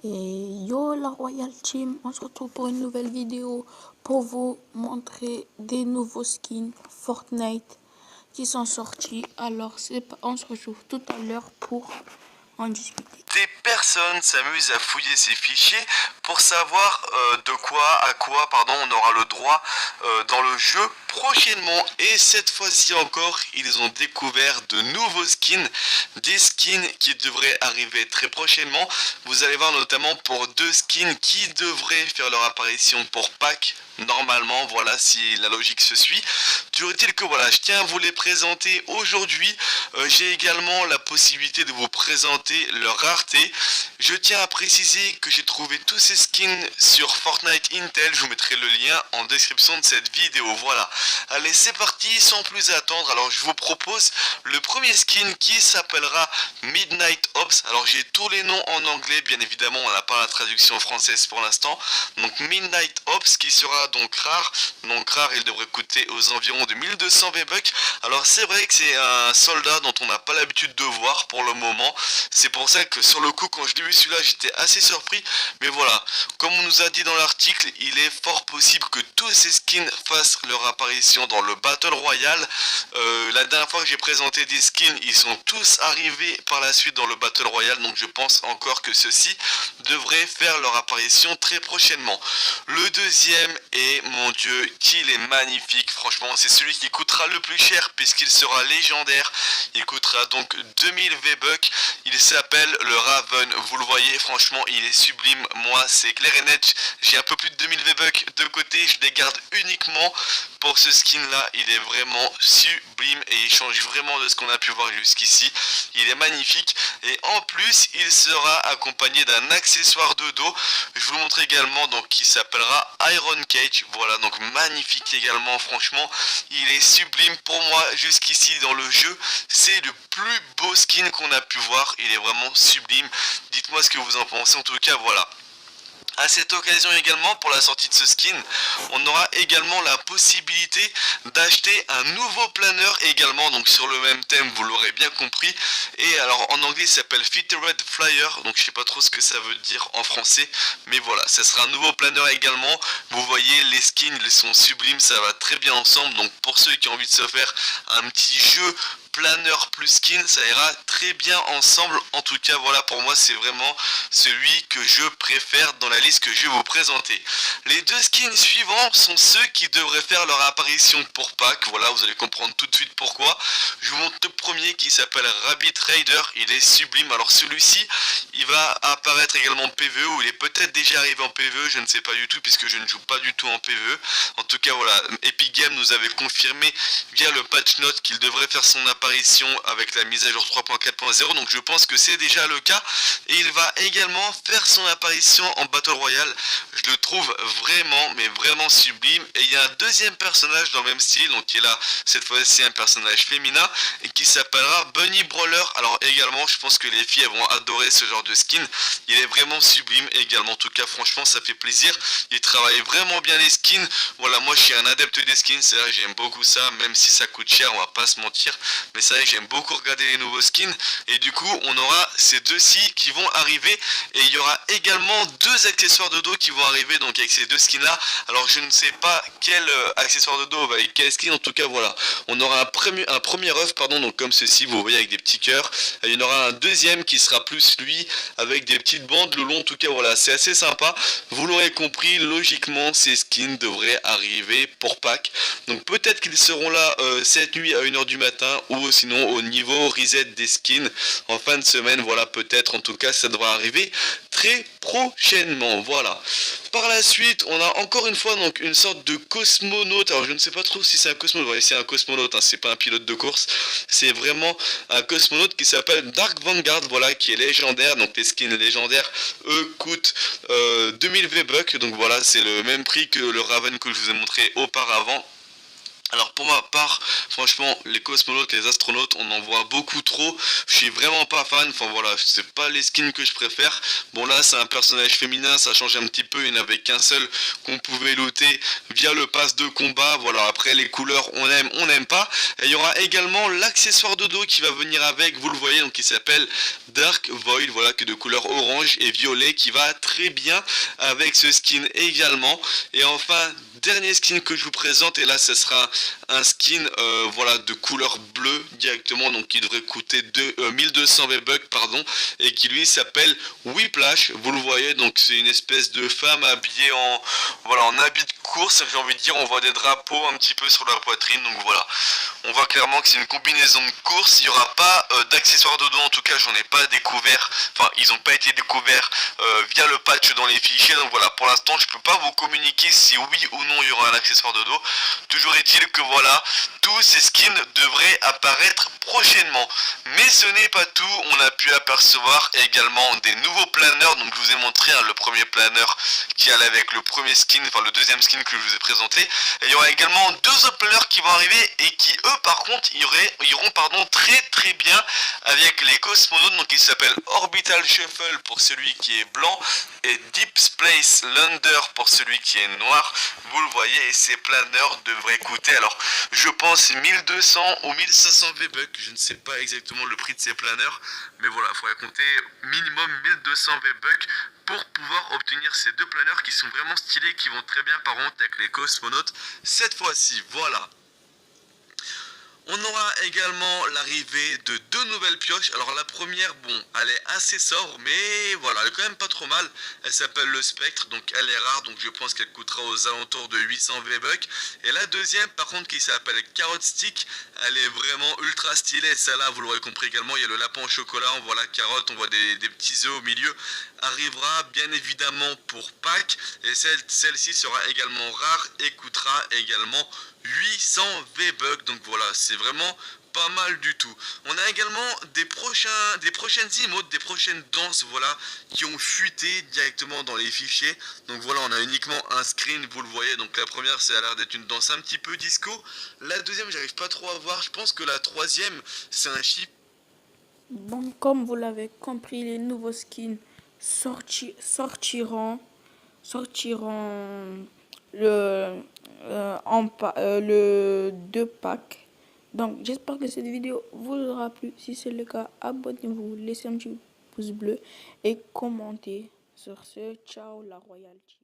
Et yo la Royal Team, on se retrouve pour une nouvelle vidéo pour vous montrer des nouveaux skins Fortnite qui sont sortis. Alors on se retrouve tout à l'heure pour en discuter. Des personnes s'amusent à fouiller ces fichiers pour savoir à quoi on aura le droit dans le jeu prochainement. Et cette fois-ci encore, ils ont découvert de nouveaux skins, des skins qui devraient arriver très prochainement. Vous allez voir notamment pour deux skins qui devraient faire leur apparition pour Pâques. Normalement, voilà, si la logique se suit. Toujours est-il que voilà, je tiens à vous les présenter aujourd'hui. J'ai également la possibilité de vous présenter leur rareté. Je tiens à préciser que j'ai trouvé tous ces skins sur Fortnite Intel. Je vous mettrai le lien en description de cette vidéo. Voilà. Allez, c'est parti, sans plus attendre. Alors, je vous propose le premier skin qui s'appellera Midnight Ops. Alors, j'ai tous les noms en anglais, bien évidemment. On n'a pas la traduction française pour l'instant. Donc, Midnight Ops qui sera donc rare. Donc, rare, il devrait coûter aux environs de 1200 V-Bucks. Alors, c'est vrai que c'est un soldat dont on n'a pas l'habitude de voir pour le moment. C'est pour ça que sur le coup, quand je l'ai vu celui-là, j'étais assez surpris. Mais voilà, comme on nous a dit dans l'article, il est fort possible que tous ces skins fassent leur apparition dans le Battle Royale. La dernière fois que j'ai présenté des skins, ils sont tous arrivés par la suite dans le Battle Royale. Donc je pense encore que ceux-ci devraient faire leur apparition très prochainement. Le deuxième est, mon dieu, qu'il est magnifique. Franchement, c'est celui qui coûtera le plus cher puisqu'il sera légendaire. Il coûtera donc 2000 V-Bucks. Il s'appelle le Raven. Vous le voyez, franchement, il est sublime. Moi, c'est clair et net. J'ai un peu plus de 2000 V-Bucks de côté. Je les garde uniquement pour ce skin là. Il est vraiment sublime et il change vraiment de ce qu'on a pu voir jusqu'ici. Il est magnifique et en plus, il sera accompagné d'un accessoire de dos. Je vous le montre également, donc qui s'appellera Iron Cage. Voilà, donc magnifique également. Franchement, il est sublime pour moi jusqu'ici dans le jeu. C'est le plus beau skin qu'on a pu voir. Il est vraiment sublime. Dites-moi ce que vous en pensez. En tout cas, voilà. À cette occasion également, pour la sortie de ce skin, on aura également la possibilité d'acheter un nouveau planeur également, donc sur le même thème, vous l'aurez bien compris. Et alors en anglais, il s'appelle Fitted Flyer, donc je sais pas trop ce que ça veut dire en français, mais voilà, ça sera un nouveau planeur également. Vous voyez, les skins, ils sont sublimes, ça va très bien ensemble, donc pour ceux qui ont envie de se faire un petit jeu planeur plus skin, ça ira très bien ensemble. En tout cas, voilà, pour moi, c'est vraiment celui que je préfère dans la liste que je vais vous présenter. Les deux skins suivants sont ceux qui devraient faire leur apparition pour Pâques. Voilà, vous allez comprendre tout de suite pourquoi. Je vous montre le premier qui s'appelle Rabbit Raider. Il est sublime. Alors celui-ci, il va apparaître également en PvE, ou il est peut-être déjà arrivé en PvE, je ne sais pas du tout puisque je ne joue pas du tout en PvE. En tout cas, voilà, Epic Games nous avait confirmé via le patch note qu'il devrait faire son apparition avec la mise à jour 3.4.0, donc je pense que c'est déjà le cas. Et il va également faire son apparition en Battle Royale. Je le trouve vraiment, mais vraiment sublime. Et il y a un deuxième personnage dans le même style, donc qui est là, cette fois-ci un personnage féminin, et qui s'appellera Bunny Brawler. Alors également, je pense que les filles vont adorer ce genre de skin. Il est vraiment sublime également. En tout cas, franchement, ça fait plaisir. Il travaille vraiment bien les skins. Voilà, moi je suis un adepte des skins, c'est vrai, j'aime beaucoup ça, même si ça coûte cher, on va pas se mentir. Mais c'est vrai que j'aime beaucoup regarder les nouveaux skins. Et du coup, on aura ces deux-ci qui vont arriver. Et il y aura également deux accessoires de dos qui vont arriver, donc avec ces deux skins là. Alors je ne sais pas quel accessoire de dos va avec quel skin. En tout cas, voilà, on aura un premier œuf, pardon, donc comme ceci, vous voyez, avec des petits cœurs. Et il y en aura un deuxième qui sera plus lui, avec des petites bandes le long. En tout cas, voilà, c'est assez sympa. Vous l'aurez compris, logiquement, ces skins devraient arriver pour Pâques. Donc peut-être qu'ils seront là cette nuit à 1h du matin, ou sinon au niveau reset des skins en fin de semaine. Voilà, peut-être, en tout cas ça devra arriver très prochainement. Voilà, par la suite on a encore une fois donc une sorte de cosmonaute. Alors je ne sais pas trop si c'est un cosmonaute, ouais, c'est un cosmonaute, hein, c'est pas un pilote de course, c'est vraiment un cosmonaute qui s'appelle Dark Vanguard, voilà, qui est légendaire. Donc les skins légendaires, eux, coûtent 2000 V-Bucks, donc voilà, c'est le même prix que le Raven que je vous ai montré auparavant. Alors pour ma part, franchement, les cosmonautes, les astronautes, on en voit beaucoup trop. Je suis vraiment pas fan. Enfin voilà, c'est pas les skins que je préfère. Bon là, c'est un personnage féminin, ça change un petit peu. Il n'y en avait qu'un seul qu'on pouvait looter via le pass de combat. Voilà, après les couleurs, on aime, on n'aime pas. Et il y aura également l'accessoire de dos qui va venir avec. Vous le voyez, donc qui s'appelle Dark Void. Voilà, qui est de couleur orange et violet, qui va très bien avec ce skin également. Et enfin, dernier skin que je vous présente, et là ce sera un skin voilà, de couleur bleue directement, donc qui devrait coûter 1200 V-Bucks, pardon, et qui lui s'appelle Whiplash. Vous le voyez, donc c'est une espèce de femme habillée en, voilà, en habit de course, j'ai envie de dire. On voit des drapeaux un petit peu sur leur poitrine, donc voilà, on voit clairement que c'est une combinaison de course. Il n'y aura pas d'accessoires de dos, en tout cas j'en ai pas découvert, enfin ils n'ont pas été découverts via le patch dans les fichiers, donc voilà, pour l'instant je peux pas vous communiquer si oui ou non il y aura un accessoire de dos. Toujours est-il que voilà, tous ces skins devraient apparaître prochainement. Mais ce n'est pas tout, on a pu apercevoir également des nouveaux planeurs. Donc je vous ai montré le premier planeur qui allait avec le premier skin, enfin le deuxième skin que je vous ai présenté. Et il y aura également deux autres planeurs qui vont arriver et qui eux par contre iront pardon, très bien avec les cosmonautes. Donc ils s'appellent Orbital Shuffle pour celui qui est blanc et Deep Space Lander pour celui qui est noir. Vous le voyez, et ces planeurs devraient coûter, alors je pense 1200 ou 1500 V-Bucks, je ne sais pas exactement le prix de ces planeurs, mais voilà, il faudrait compter minimum 1200 V-Bucks pour pouvoir obtenir ces deux planeurs qui sont vraiment stylés, qui vont très bien par contre avec les cosmonautes cette fois-ci. Voilà. On aura également l'arrivée de deux nouvelles pioches. Alors la première, bon, elle est assez sobre, mais voilà, elle est quand même pas trop mal. Elle s'appelle le Spectre, donc elle est rare, donc je pense qu'elle coûtera aux alentours de 800 V-Bucks. Et la deuxième, par contre, qui s'appelle Carrot Stick, elle est vraiment ultra stylée. Celle-là, vous l'aurez compris également, il y a le lapin au chocolat, on voit la carotte, on voit des petits œufs au milieu. Arrivera bien évidemment pour Pâques, et celle-ci sera également rare et coûtera également 800 V-Bucks. Donc voilà, c'est vraiment pas mal du tout. On a également des prochaines emotes, des prochaines danses, voilà, qui ont fuité directement dans les fichiers. Donc voilà, on a uniquement un screen, vous le voyez. Donc la première, ça a l'air d'être une danse un petit peu disco. La deuxième, j'arrive pas trop à voir. Je pense que la troisième, c'est un chip. Bon, comme vous l'avez compris, les nouveaux skins sortiront le 2 pack. Donc j'espère que cette vidéo vous aura plu. Si c'est le cas, abonnez-vous, laissez un petit pouce bleu et commentez. Sur ce, ciao la Royal Team.